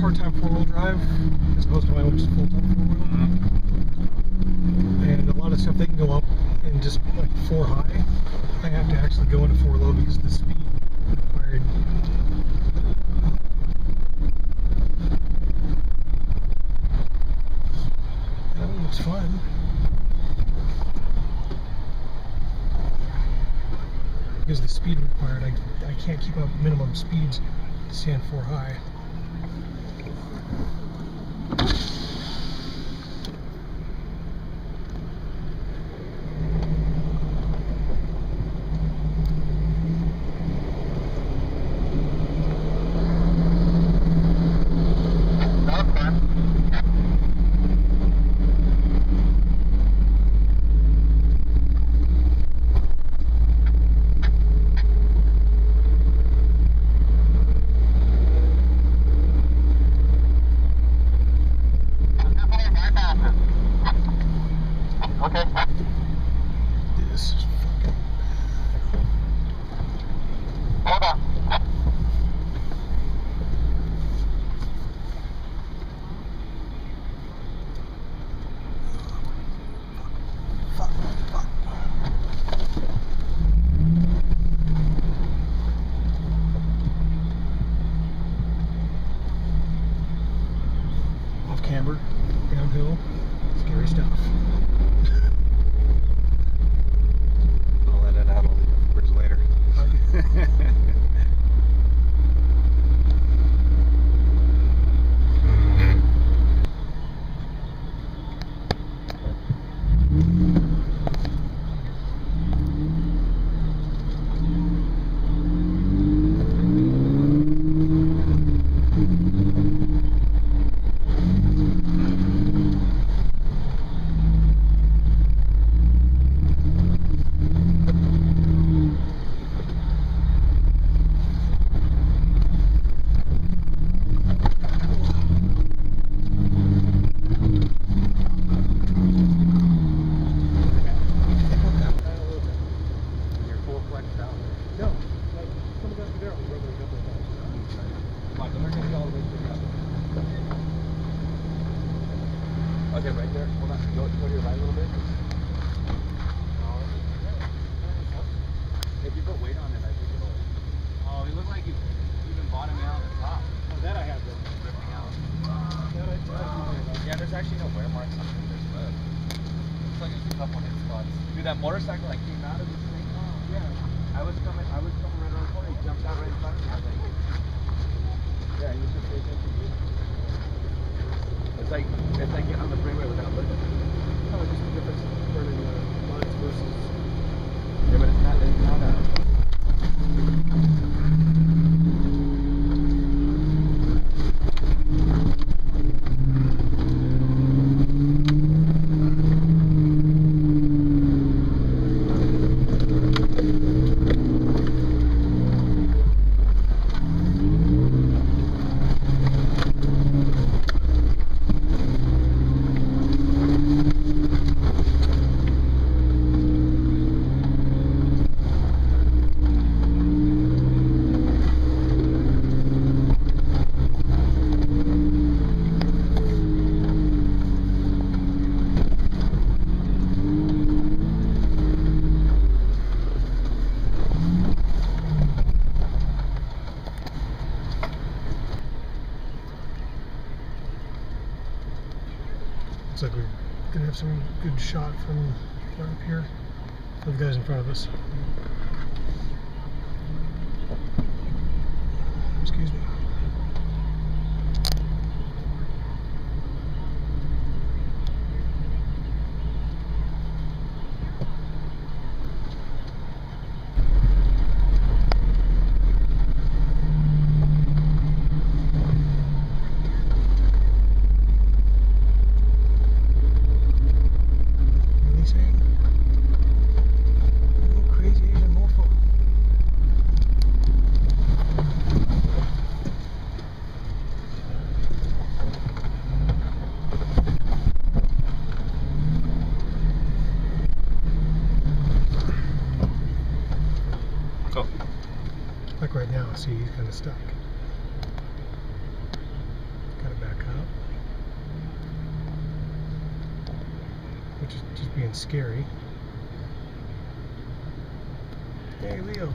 part-time four-wheel drive as opposed to my own just full-time four-wheel. And a lot of stuff they can go up in just like 4 high. I have to actually go into 4 low because of the speed required. That one looks fun. Because of the speed required, I can't keep up minimum speeds to stand 4 high. This is fucking Hold on. fuck. Off camber, downhill, scary stuff. I'll edit out all the words later. Okay, right there. Hold on. Go to your right a little bit. If you put weight on it, I think it'll. Oh, it looked like you even bottoming out on the top. Oh, that I have been Ripping out. Yeah, There's actually no wear marks on it. There's left. Looks like there's a couple hit spots. Dude, that motorcycle like came out of this thing. Oh, yeah. I was coming right around the corner. He jumped out right in front of me. I was like, yeah, he was just paying attention to you. It's like getting on the freeway without looking. Oh, just the difference in turning lines versus. Yeah, but it's not Looks like we're gonna have some good shot from up here of the guys in front of us. Excuse me. Cool. Like right now, see, he's kind of stuck. being scary. Hey, Leo.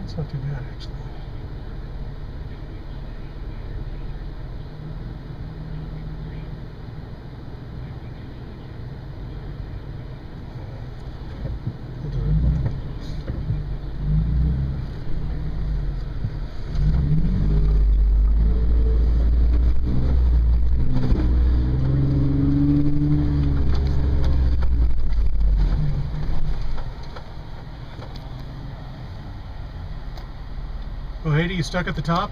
It's not too bad, actually. We'll do it. Oh, Haiti, you stuck at the top?